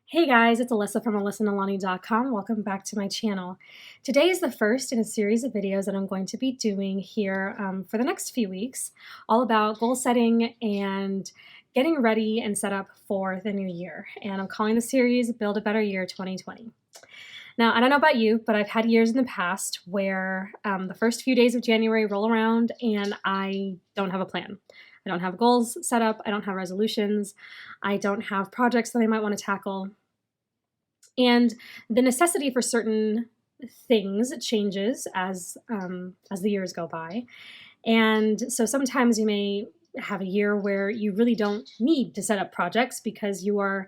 Hey guys, it's Alyssa from AlyssaNalani.com. Welcome back to my channel. Today is the first in a series of videos that I'm going to be doing here for the next few weeks, all about goal setting and getting ready and set up for the new year. And I'm calling the series Build a Better Year 2020. Now, I don't know about you, but I've had years in the past where the first few days of January roll around and I don't have a plan. I don't have goals set up. I don't have resolutions. I don't have projects that I might want to tackle. And the necessity for certain things changes as the years go by. And so sometimes you may have a year where you really don't need to set up projects because you are,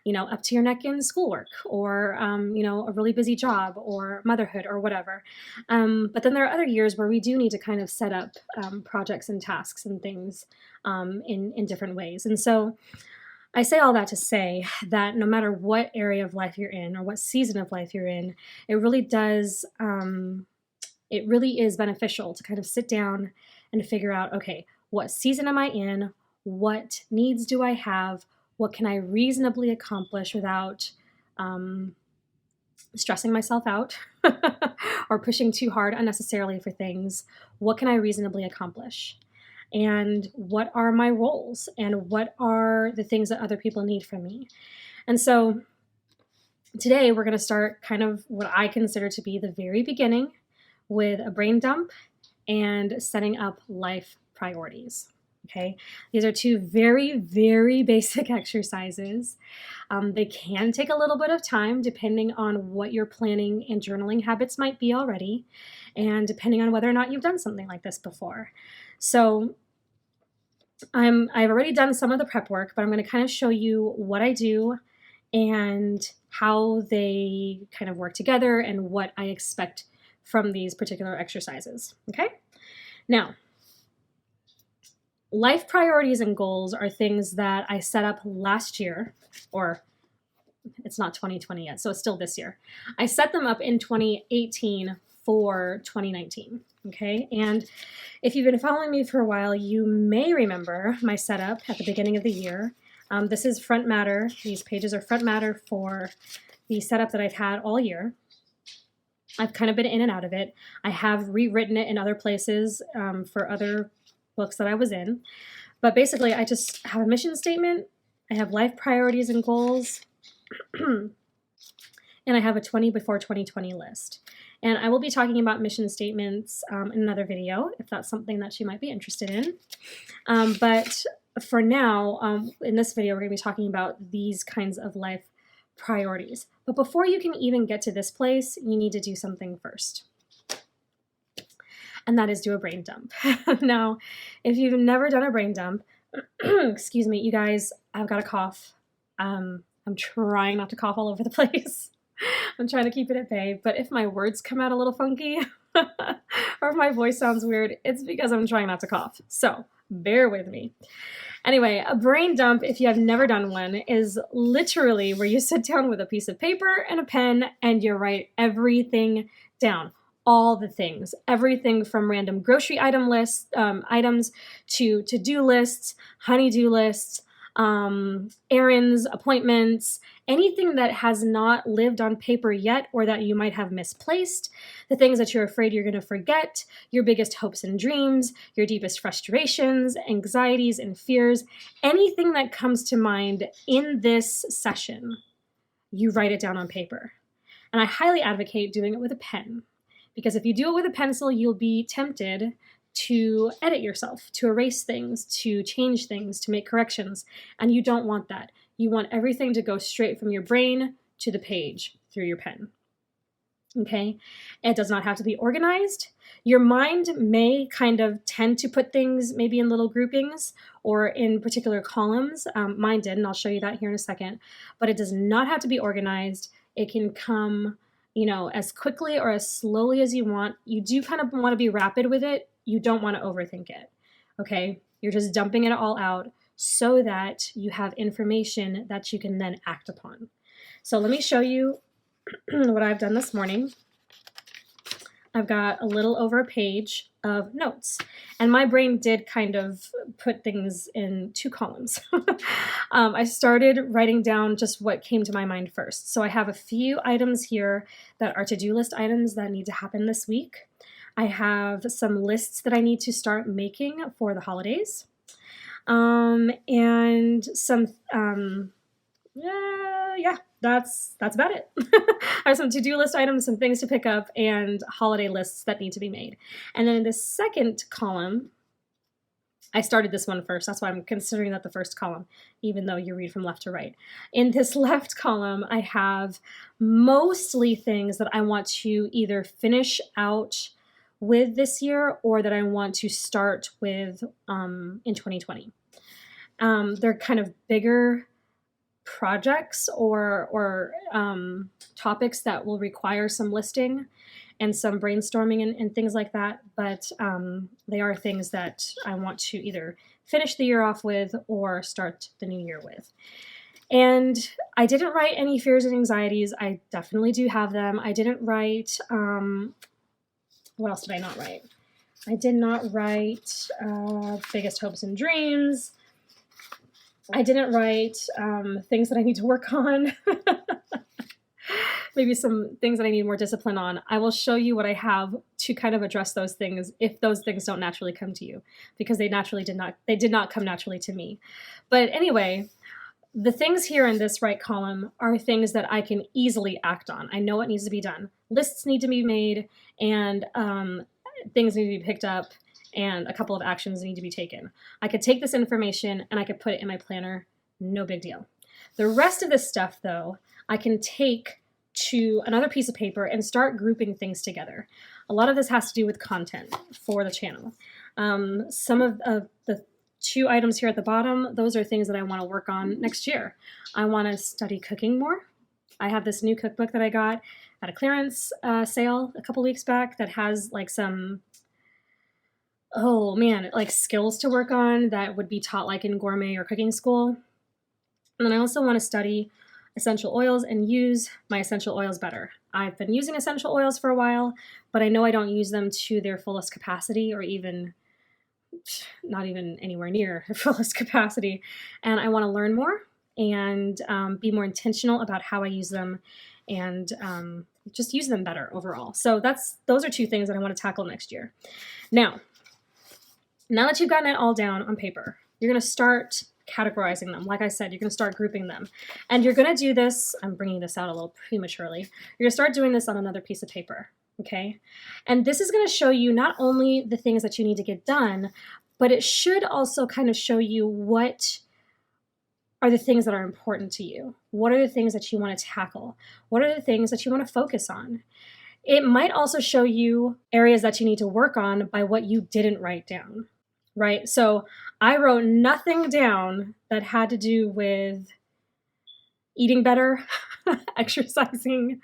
up to your neck in schoolwork or, a really busy job or motherhood or whatever. But then there are other years where we do need to kind of set up projects and tasks and things in different ways. And so I say all that to say that no matter what area of life you're in or what season of life you're in, it really does, it really is beneficial to kind of sit down and figure out, okay, what season am I in? What needs do I have? What can I reasonably accomplish without stressing myself out or pushing too hard unnecessarily for things? What can I reasonably accomplish? And what are my roles? And what are the things that other people need from me? And so today we're going to start kind of what I consider to be the very beginning with a brain dump and setting up life priorities. Okay, these are two very, very basic exercises. They can take a little bit of time depending on what your planning and journaling habits might be already, and depending on whether or not you've done something like this before. So I've already done some of the prep work, but I'm going to kind of show you what I do and how they kind of work together and what I expect from these particular exercises. Okay? Now, life priorities and goals are things that I set up last year, or it's not 2020 yet, so it's still this year. I set them up in 2018 for 2019, okay? And if you've been following me for a while, you may remember my setup at the beginning of the year. This is front matter. These pages are front matter for the setup that I've had all year. I've kind of been in and out of it. I have rewritten it in other places for other books that I was in. But basically, I just have a mission statement. I have life priorities and goals. And I have a 20 before 2020 list. And I will be talking about mission statements in another video, if that's something that you might be interested in. But for now, in this video, we're going to be talking about these kinds of life priorities. But before you can even get to this place, you need to do something first. And that is do a brain dump. Now, if you've never done a brain dump, excuse me, you guys, I've got a cough. I'm trying not to cough all over the place. I'm trying to keep it at bay, but if my words come out a little funky or if my voice sounds weird, it's because I'm trying not to cough. So bear with me. Anyway, a brain dump, if you have never done one, is literally where you sit down with a piece of paper and a pen and you write everything down. All the things, everything from random grocery item lists, items to to-do lists, honey-do lists, errands, appointments, anything that has not lived on paper yet or that you might have misplaced, the things that you're afraid you're going to forget, your biggest hopes and dreams, your deepest frustrations, anxieties, and fears, anything that comes to mind in this session, you write it down on paper. And I highly advocate doing it with a pen. Because if you do it with a pencil, you'll be tempted to edit yourself, to erase things, to change things, to make corrections. And you don't want that. You want everything to go straight from your brain to the page through your pen. Okay? It does not have to be organized. Your mind may kind of tend to put things maybe in little groupings or in particular columns. Mine did, and I'll show you that here in a second. But it does not have to be organized. It can come as quickly or as slowly as you want. You do kind of want to be rapid with it. You don't want to overthink it, okay? You're just dumping it all out so that you have information that you can then act upon. So let me show you what I've done this morning. I've got a little over a page of notes. And my brain did kind of put things in 2 columns. I started writing down just what came to my mind first. So I have a few items here that are to-do list items that need to happen this week. I have some lists that I need to start making for the holidays. And some, yeah, that's about it. I have some to-do list items, some things to pick up, and holiday lists that need to be made. And then in the second column, I started this one first. That's why I'm considering that the first column, even though you read from left to right. In this left column, I have mostly things that I want to either finish out with this year or that I want to start with in 2020. They're kind of bigger projects or topics that will require some listing and some brainstorming and things like that, but they are things that I want to either finish the year off with or start the new year with. And I didn't write any fears and anxieties. I definitely do have them. I didn't write, what else did I not write? I did not write biggest hopes and dreams. I didn't write things that I need to work on. Maybe some things that I need more discipline on. I will show you what I have to kind of address those things if those things don't naturally come to you, because they did not come naturally to me. But anyway, the things here in this right column are things that I can easily act on. I know what needs to be done. Lists need to be made, and things need to be picked up, and a couple of actions need to be taken. I could take this information and I could put it in my planner, no big deal. The rest of this stuff, though, I can take to another piece of paper and start grouping things together. A lot of this has to do with content for the channel. Some of the 2 items here at the bottom, those are things that I want to work on next year. I want to study cooking more. I have this new cookbook that I got at a clearance sale a couple weeks back that has like some, oh man, like skills to work on that would be taught like in gourmet or cooking school. And then I also want to study essential oils and use my essential oils better. I've been using essential oils for a while, but I know I don't use them to their fullest capacity, or even not even anywhere near their fullest capacity. And I want to learn more and be more intentional about how I use them, and just use them better overall. So those are 2 things that I want to tackle next year. Now that you've gotten it all down on paper, you're going to start categorizing them. Like I said, you're going to start grouping them. And you're going to do this, I'm bringing this out a little prematurely, you're going to start doing this on another piece of paper, okay? And this is going to show you not only the things that you need to get done, but it should also kind of show you what are the things that are important to you. What are the things that you want to tackle? What are the things that you want to focus on? It might also show you areas that you need to work on by what you didn't write down, right? So I wrote nothing down that had to do with eating better, exercising,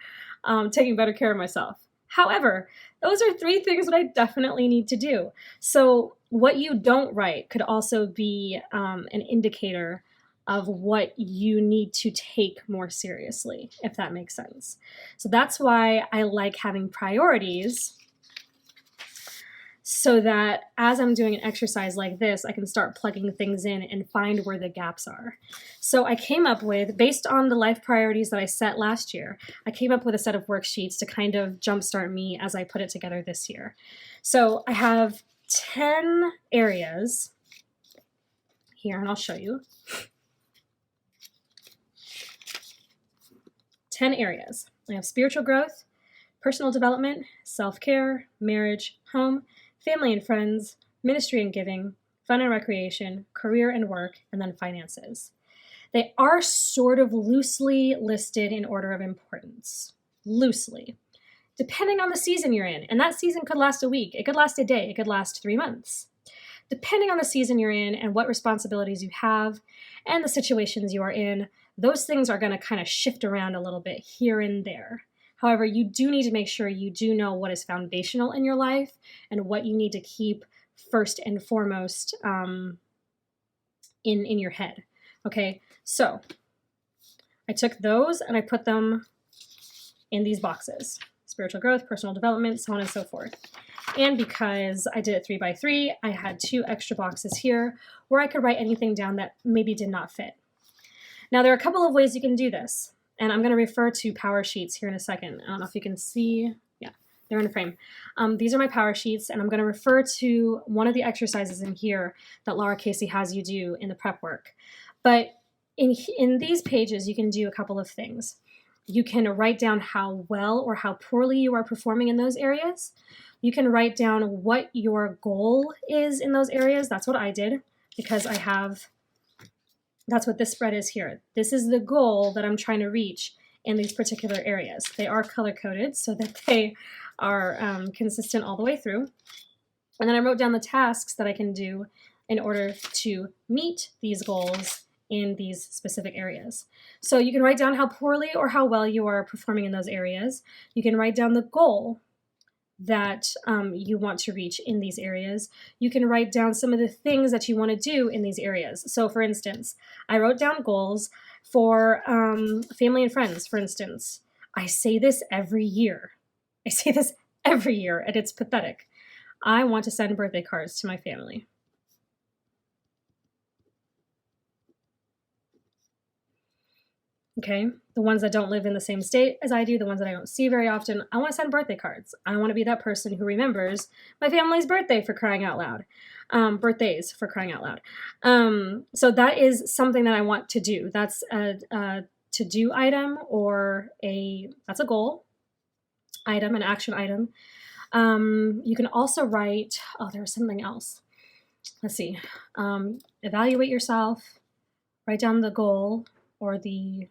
taking better care of myself. However, those are 3 things that I definitely need to do. So what you don't write could also be an indicator of what you need to take more seriously, if that makes sense. So that's why I like having priorities, so that as I'm doing an exercise like this, I can start plugging things in and find where the gaps are. So I came up with, based on the life priorities that I set last year, I came up with a set of worksheets to kind of jumpstart me as I put it together this year. So I have 10 areas here, and I'll show you. 10 areas. I have spiritual growth, personal development, self-care, marriage, home, family and friends, ministry and giving, fun and recreation, career and work, and then finances. They are sort of loosely listed in order of importance. Loosely. Depending on the season you're in. And that season could last a week. It could last a day. It could last 3 months. Depending on the season you're in and what responsibilities you have and the situations you are in, those things are going to kind of shift around a little bit here and there. However, you do need to make sure you do know what is foundational in your life and what you need to keep first and foremost in your head. Okay, so I took those and I put them in these boxes. spiritual growth, personal development, so on and so forth. And because I did it 3 by 3, I had 2 extra boxes here where I could write anything down that maybe did not fit. Now, there are a couple of ways you can do this, and I'm going to refer to power sheets here in a second. I don't know if you can see. Yeah, they're in a frame. These are my power sheets, and I'm going to refer to one of the exercises in here that Laura Casey has you do in the prep work. But in these pages, you can do a couple of things. You can write down how well or how poorly you are performing in those areas. You can write down what your goal is in those areas. That's what I did, because that's what this spread is here. This is the goal that I'm trying to reach in these particular areas. They are color-coded so that they are consistent all the way through. And then I wrote down the tasks that I can do in order to meet these goals in these specific areas. So you can write down how poorly or how well you are performing in those areas. You can write down the goal that you want to reach in these areas. You can write down some of the things that you want to do in these areas. So for instance, I wrote down goals for family and friends, for instance. I say this every year. I say this every year, and it's pathetic. I want to send birthday cards to my family. Okay, the ones that don't live in the same state as I do, the ones that I don't see very often, I want to send birthday cards. I want to be that person who remembers my family's birthday, for crying out loud. Birthdays, for crying out loud. So that is something that I want to do. That's a to-do item, or that's a goal item, an action item. You can also write, there was something else. Let's see. Evaluate yourself, write down the goal or the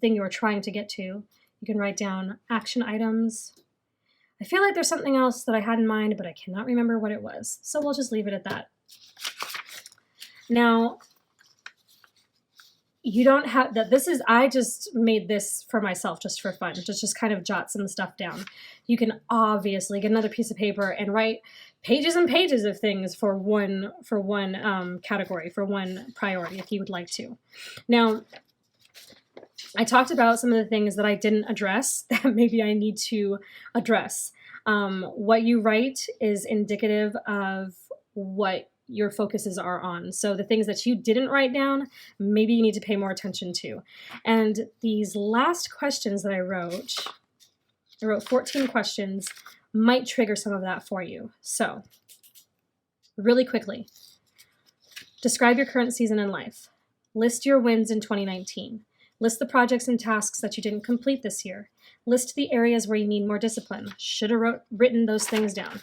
thing you are trying to get to. You can write down action items. I feel like there's something else that I had in mind, but I cannot remember what it was. So we'll just leave it at that. Now, you don't have that. I just made this for myself, just for fun, just kind of jot some stuff down. You can obviously get another piece of paper and write pages and pages of things for one category, for one priority, if you would like to. Now, I talked about some of the things that I didn't address that maybe I need to address. What you write is indicative of what your focuses are on. So the things that you didn't write down, maybe you need to pay more attention to. And these last questions that I wrote 14 questions, might trigger some of that for you. So really quickly, describe your current season in life. List your wins in 2019. List the projects and tasks that you didn't complete this year. List the areas where you need more discipline. Should have written those things down.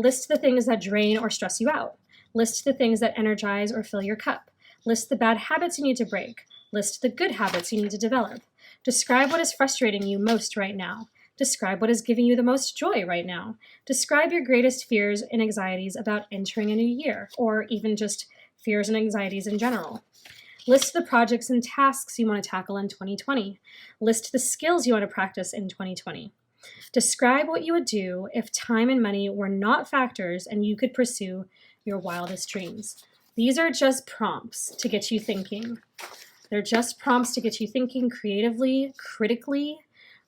List the things that drain or stress you out. List the things that energize or fill your cup. List the bad habits you need to break. List the good habits you need to develop. Describe what is frustrating you most right now. Describe what is giving you the most joy right now. Describe your greatest fears and anxieties about entering a new year, or even just fears and anxieties in general. List the projects and tasks you want to tackle in 2020. List the skills you want to practice in 2020. Describe what you would do if time and money were not factors and you could pursue your wildest dreams. These are just prompts to get you thinking. They're just prompts to get you thinking creatively, critically,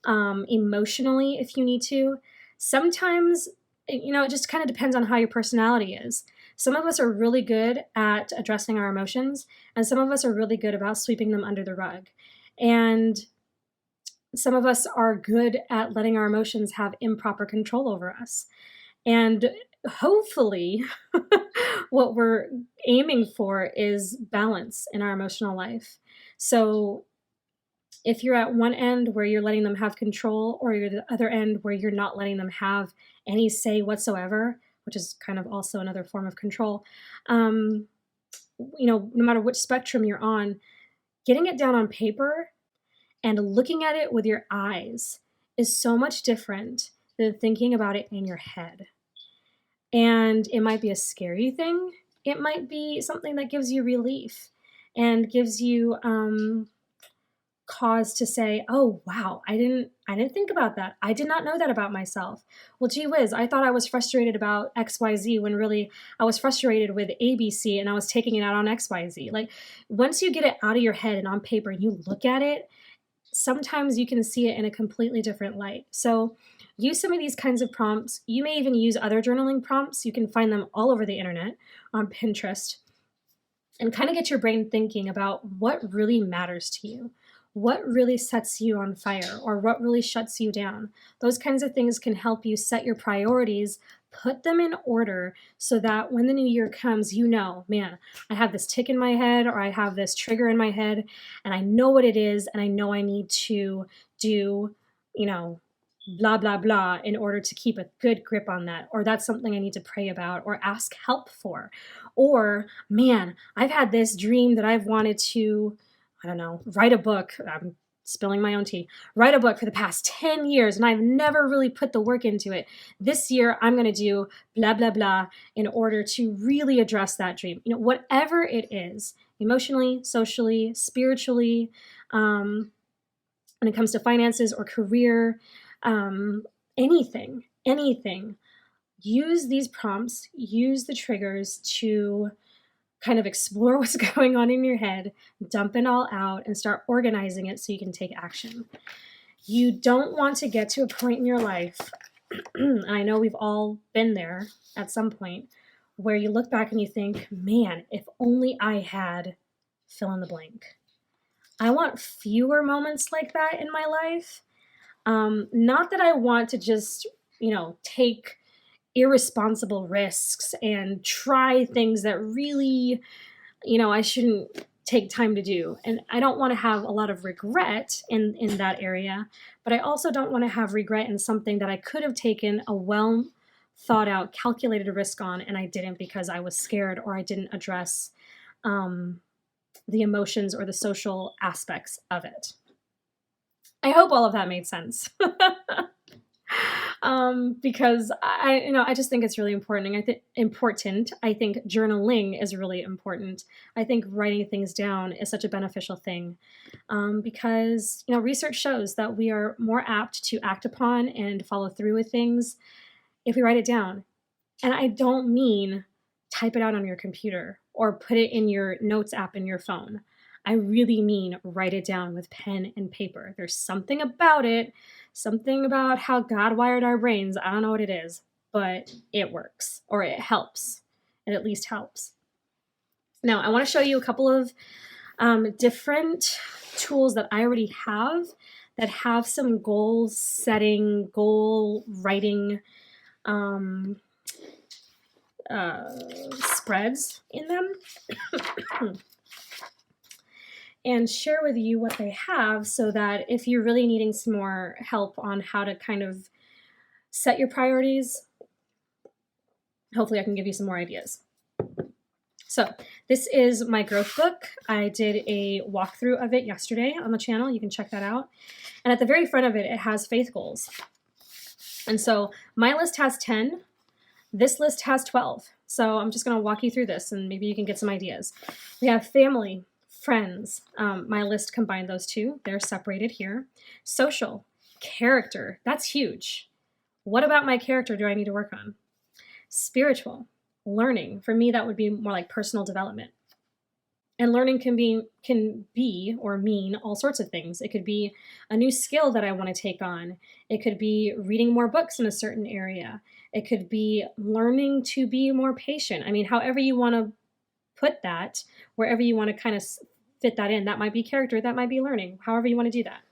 emotionally if you need to. Sometimes, it just kind of depends on how your personality is. Some of us are really good at addressing our emotions, and some of us are really good about sweeping them under the rug. And some of us are good at letting our emotions have improper control over us. And hopefully, what we're aiming for is balance in our emotional life. So if you're at one end where you're letting them have control, or you're at the other end where you're not letting them have any say whatsoever, which is kind of also another form of control, no matter which spectrum you're on, getting it down on paper and looking at it with your eyes is so much different than thinking about it in your head. And it might be a scary thing. It might be something that gives you relief and gives you cause to say, oh, wow, I didn't think about that. I did not know that about myself. Well, gee whiz, I thought I was frustrated about XYZ when really I was frustrated with ABC and I was taking it out on XYZ. Like, once you get it out of your head and on paper and you look at it, sometimes you can see it in a completely different light. So use some of these kinds of prompts. You may even use other journaling prompts. You can find them all over the internet on Pinterest, and kind of get your brain thinking about what really matters to you, what really sets you on fire, or what really shuts you down. Those kinds of things can help you set your priorities, put them in order, so that when the new year comes, you know, man, I have this tick in my head, or I have this trigger in my head, and I know what it is, and I know I need to do, you know, blah, blah, blah, in order to keep a good grip on that. Or that's something I need to pray about or ask help for. Or, man, I've had this dream that I've wanted to, I don't know, write a book. I'm spilling my own tea. Write a book for the past 10 years, and I've never really put the work into it. This year, I'm going to do blah, blah, blah in order to really address that dream. You know, whatever it is, emotionally, socially, spiritually, when it comes to finances or career, anything, use these prompts, use the triggers to kind of explore what's going on in your head, dump it all out, and start organizing it so you can take action. You don't want to get to a point in your life, and I know we've all been there at some point, where you look back and you think, man, if only I had fill in the blank. I want fewer moments like that in my life. Not that I want to just, take irresponsible risks and try things that really, I shouldn't take time to do. And I don't want to have a lot of regret in that area, but I also don't want to have regret in something that I could have taken a well thought out, calculated risk on, and I didn't because I was scared or I didn't address the emotions or the social aspects of it. I hope all of that made sense. Because I just think it's really important. I think journaling is really important. I think writing things down is such a beneficial thing, because research shows that we are more apt to act upon and follow through with things if we write it down. And I don't mean type it out on your computer or put it in your notes app in your phone. I really mean write it down with pen and paper. There's something about it, something about how God wired our brains. I don't know what it is, but it works, or it helps. It at least helps. Now, I want to show you a couple of different tools that I already have that have some goal setting, goal writing spreads in them. And share with you what they have, so that if you're really needing some more help on how to kind of set your priorities, hopefully I can give you some more ideas. So this is my growth book. I did a walkthrough of it yesterday on the channel. You can check that out. And at the very front of it, it has faith goals. And so my list has 10. This list has 12. So I'm just going to walk you through this, and maybe you can get some ideas. We have family, friends. My list combined those two. They're separated here. Social, character. That's huge. What about my character do I need to work on? Spiritual, learning. For me, that would be more like personal development. And learning can be or mean all sorts of things. It could be a new skill that I want to take on. It could be reading more books in a certain area. It could be learning to be more patient. I mean, however you want to put that, wherever you want to kind of fit that in. That might be character, that might be learning, however you want to do that.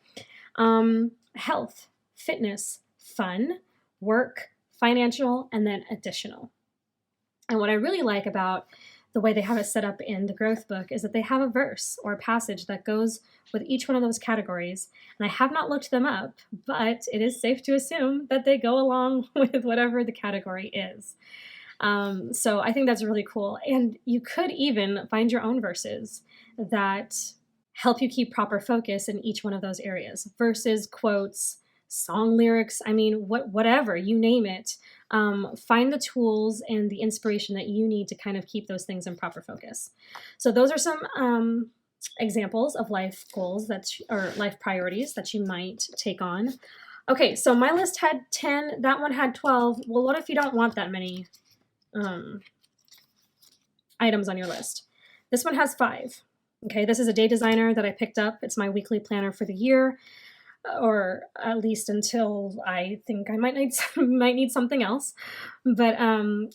Health, fitness, fun, work, financial, and then additional. And what I really like about the way they have it set up in the growth book is that they have a verse or a passage that goes with each one of those categories. And I have not looked them up, but it is safe to assume that they go along with whatever the category is. So I think that's really cool. And you could even find your own verses that help you keep proper focus in each one of those areas. Verses, quotes, song lyrics, I mean, whatever, you name it. Find the tools and the inspiration that you need to kind of keep those things in proper focus. So those are some examples of life goals or life priorities that you might take on. Okay, so my list had 10, that one had 12. Well, what if you don't want that many items on your list? This one has 5. Okay, this is a day designer that I picked up. It's my weekly planner for the year, or at least until I think I might need might need something else. But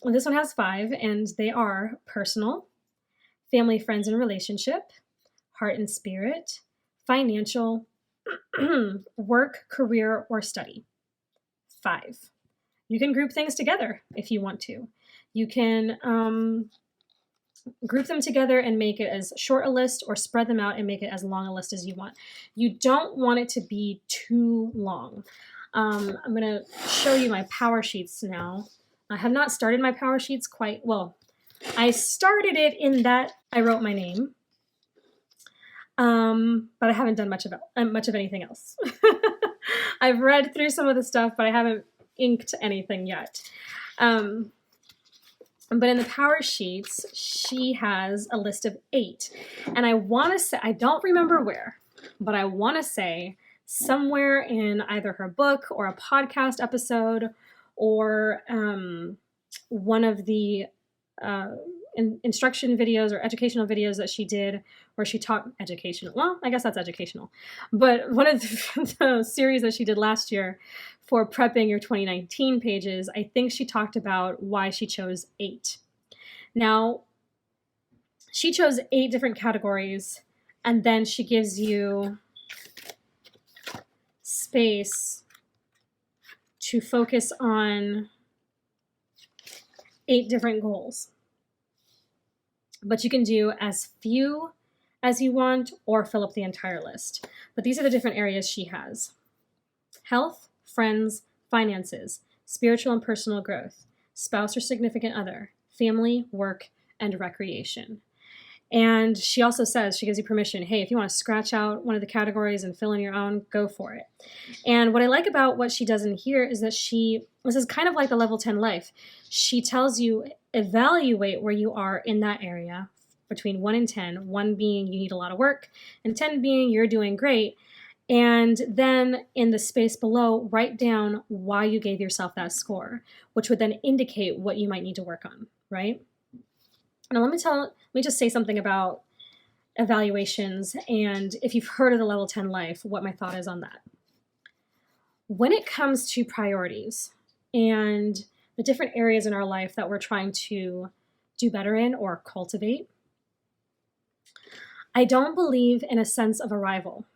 this one has 5, and they are personal, family, friends, and relationship, heart and spirit, financial, work, career, or study. 5. You can group things together if you want to. You can group them together and make it as short a list, or spread them out and make it as long a list as you want. You don't want it to be too long. I'm going to show you my power sheets now. I have not started my power sheets quite well. I started it in that I wrote my name, but I haven't done much of anything else. I've read through some of the stuff, but I haven't inked anything yet. But in the power sheets, she has a list of 8. And I want to say, I don't remember where, but I want to say somewhere in either her book or a podcast episode, or one of the instruction videos or educational videos that she did, where she taught educational. Well, I guess that's educational. But one of the series that she did last year for prepping your 2019 pages, I think she talked about why she chose 8. Now, she chose 8 different categories, and then she gives you space to focus on 8 different goals. But you can do as few as you want or fill up the entire list. But these are the different areas she has: health, friends, finances, spiritual and personal growth, spouse or significant other, family, work, and recreation. And she also says, she gives you permission, hey, if you want to scratch out one of the categories and fill in your own, go for it. And what I like about what she does in here is that this is kind of like the level 10 life. She tells you, evaluate where you are in that area between 1 and 10, 1 being you need a lot of work, and 10 being you're doing great. And then in the space below, write down why you gave yourself that score, which would then indicate what you might need to work on, right? Now, let me just say something about evaluations, and if you've heard of the level 10 life, what my thought is on that. When it comes to priorities and the different areas in our life that we're trying to do better in or cultivate, I don't believe in a sense of arrival.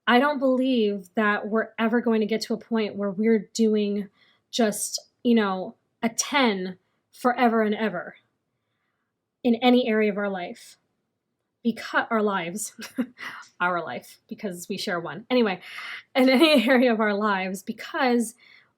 I don't believe that we're ever going to get to a point where we're doing just, a 10 forever and ever in any area of our life. Because our lives, our life, because we share one. Anyway, in any area of our lives, because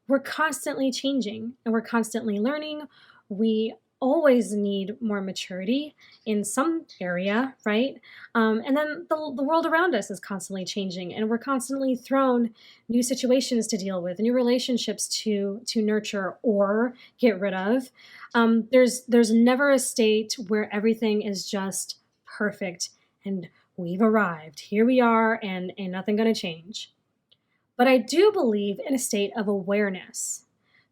we're constantly changing and we're constantly learning. We always need more maturity in some area, right? And then the world around us is constantly changing, and we're constantly thrown new situations to deal with, new relationships to nurture or get rid of. There's never a state where everything is just perfect and we've arrived. Here we are, and nothing going to change. But I do believe in a state of awareness.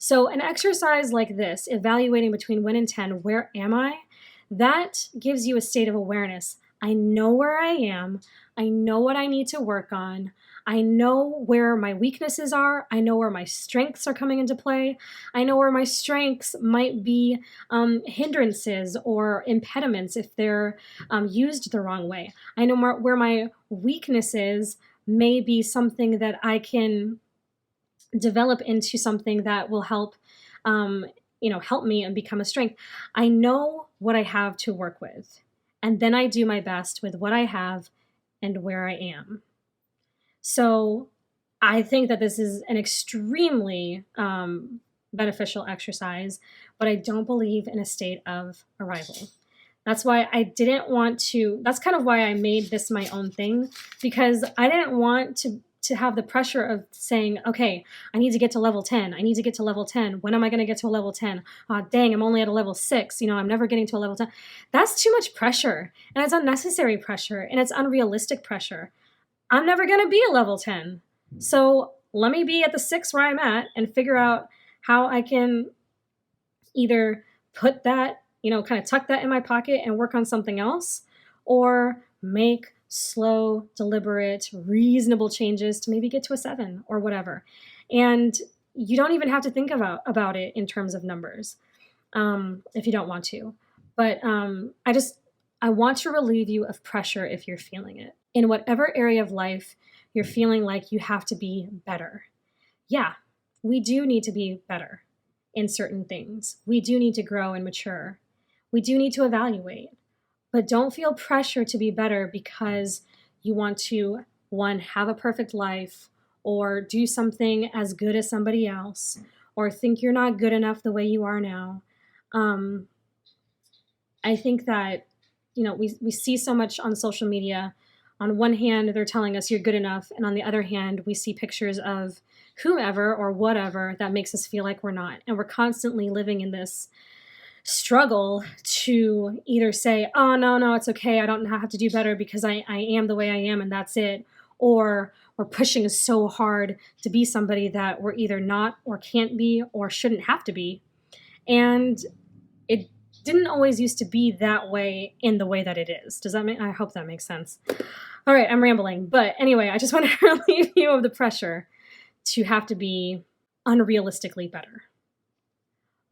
So an exercise like this, evaluating between 1 and 10, where am I? That gives you a state of awareness. I know where I am. I know what I need to work on. I know where my weaknesses are. I know where my strengths are coming into play. I know where my strengths might be hindrances or impediments if they're used the wrong way. I know where my weaknesses may be something that I can develop into something that will help me and become a strength. I know what I have to work with, and then I do my best with what I have and where I am. So I think that this is an extremely beneficial exercise, but I don't believe in a state of arrival. That's why I didn't want to, that's kind of why I made this my own thing, because I didn't want to have the pressure of saying, okay, I need to get to level 10. I need to get to level 10. When am I going to get to a level 10? Oh, dang, I'm only at a level 6. I'm never getting to a level 10. That's too much pressure, and it's unnecessary pressure, and it's unrealistic pressure. I'm never going to be a level 10. So let me be at the 6 where I'm at and figure out how I can either put that, kind of tuck that in my pocket and work on something else, or Make slow, deliberate, reasonable changes to maybe get to a 7 or whatever. And you don't even have to think about it in terms of numbers if you don't want to. But I want to relieve you of pressure if you're feeling it. In whatever area of life you're feeling like you have to be better. Yeah, we do need to be better in certain things. We do need to grow and mature. We do need to evaluate. But don't feel pressure to be better because you want to, one, have a perfect life, or do something as good as somebody else, or think you're not good enough the way you are now. I think that, we see so much on social media. On one hand, they're telling us you're good enough, and on the other hand, we see pictures of whomever or whatever that makes us feel like we're not. And we're constantly living in this struggle to either say, oh, no, it's okay, I don't have to do better because I am the way I am and that's it. Or we're pushing so hard to be somebody that we're either not or can't be or shouldn't have to be. And it didn't always used to be that way in the way that it is. I hope that makes sense. All right, I'm rambling. But anyway, I just want to relieve you of the pressure to have to be unrealistically better,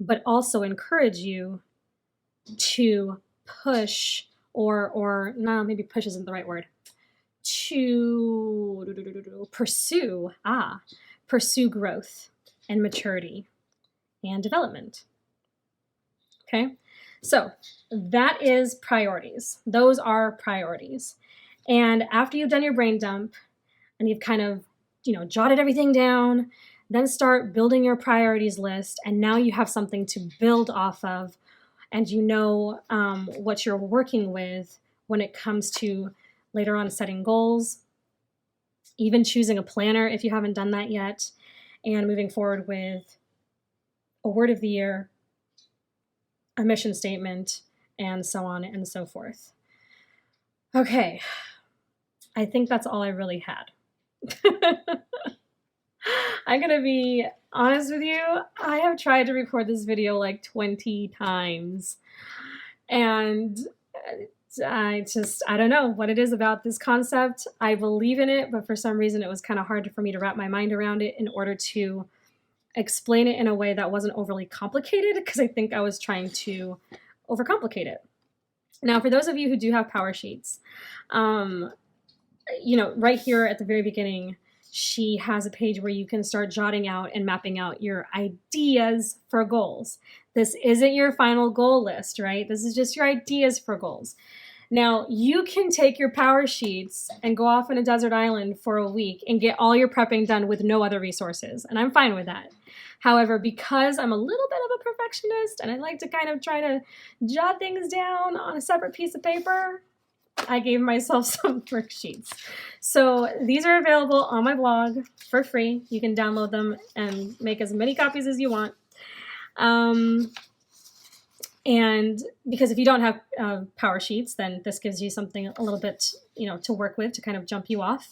but also encourage you to push or no, maybe push isn't the right word, to pursue growth and maturity and development. Okay, so that is priorities. Those are priorities. And after you've done your brain dump and you've kind of, jotted everything down, then start building your priorities list. And now you have something to build off of, and what you're working with when it comes to later on setting goals, even choosing a planner if you haven't done that yet, and moving forward with a word of the year, a mission statement, and so on and so forth. Okay, I think that's all I really had. I'm going to be honest with you. I have tried to record this video like 20 times. And I don't know what it is about this concept. I believe in it, but for some reason it was kind of hard for me to wrap my mind around it in order to explain it in a way that wasn't overly complicated, because I think I was trying to overcomplicate it. Now, for those of you who do have power sheets, right here at the very beginning, she has a page where you can start jotting out and mapping out your ideas for goals. This isn't your final goal list, right? This is just your ideas for goals. Now, you can take your power sheets and go off on a desert island for a week and get all your prepping done with no other resources, and I'm fine with that. However, because I'm a little bit of a perfectionist and I like to kind of try to jot things down on a separate piece of paper, I gave myself some worksheets. So these are available on my blog for free. You can download them and make as many copies as you want. And because if you don't have power sheets, then this gives you something a little bit, to work with to kind of jump you off.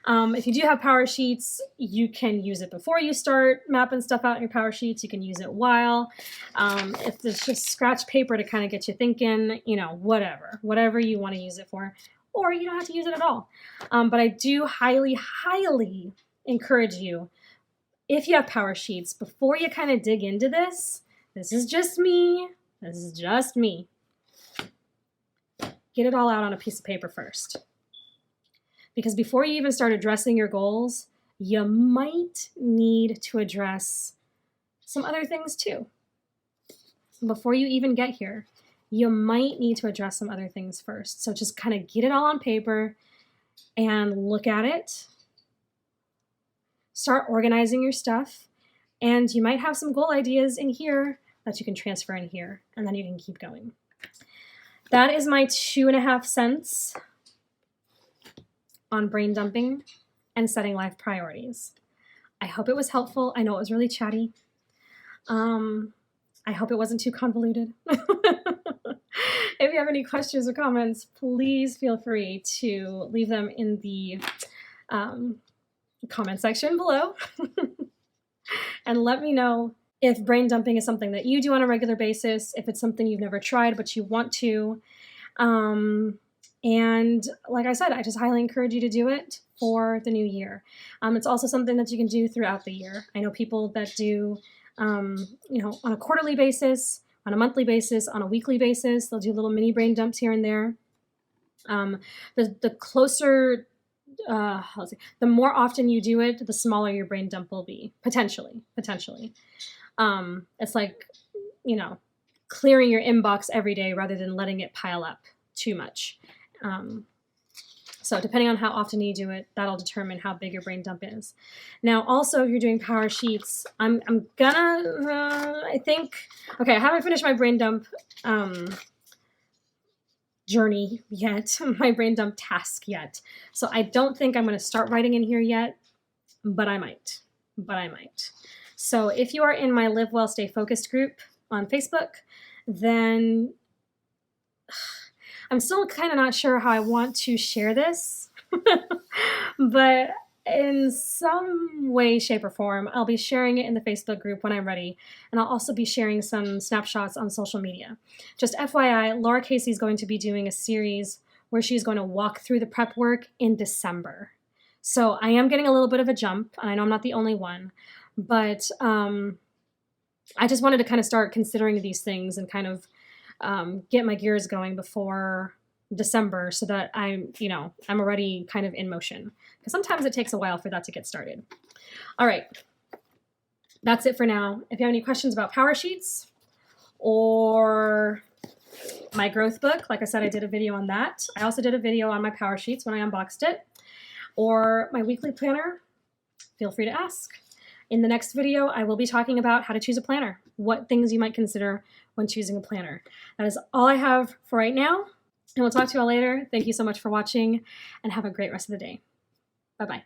If you do have power sheets, you can use it before you start mapping stuff out in your power sheets. You can use it while. If it's just scratch paper to kind of get you thinking, whatever you want to use it for, or you don't have to use it at all. But I do highly, highly encourage you, if you have power sheets, before you kind of dig into this is just me. This is just me. Get it all out on a piece of paper first. Because before you even start addressing your goals, you might need to address some other things too. Before you even get here, you might need to address some other things first. So just kind of get it all on paper and look at it. Start organizing your stuff. And you might have some goal ideas in here that you can transfer in here, and then you can keep going. That is my 2.5 cents on brain dumping and setting life priorities. I hope it was helpful. I know it was really chatty. I hope it wasn't too convoluted. If you have any questions or comments, please feel free to leave them in the comment section below. And let me know if brain dumping is something that you do on a regular basis, if it's something you've never tried but you want to. And And like I said, I just highly encourage you to do it for the new year. It's also something that you can do throughout the year. I know people that do, on a quarterly basis, on a monthly basis, on a weekly basis. They'll do little mini brain dumps here and there. The closer, the more often you do it, the smaller your brain dump will be, potentially. It's like, clearing your inbox every day rather than letting it pile up too much. So depending on how often you do it, that'll determine how big your brain dump is. Now, also, if you're doing power sheets, I haven't finished my brain dump journey yet, my brain dump task yet. So I don't think I'm going to start writing in here yet, but I might. So if you are in my Live Well, Stay Focused group on Facebook, then I'm still kind of not sure how I want to share this, but in some way, shape, or form, I'll be sharing it in the Facebook group when I'm ready, and I'll also be sharing some snapshots on social media. Just FYI, Laura Casey is going to be doing a series where she's going to walk through the prep work in December. So I am getting a little bit of a jump, and I know I'm not the only one, but I just wanted to kind of start considering these things and kind of get my gears going before December so that I'm already kind of in motion. Because sometimes it takes a while for that to get started. All right. That's it for now. If you have any questions about power sheets or my growth book, like I said, I did a video on that. I also did a video on my power sheets when I unboxed it, or my weekly planner, feel free to ask. In the next video, I will be talking about how to choose a planner, what things you might consider when choosing a planner. That is all I have for right now, and we'll talk to you all later. Thank you so much for watching, and have a great rest of the day. Bye-bye.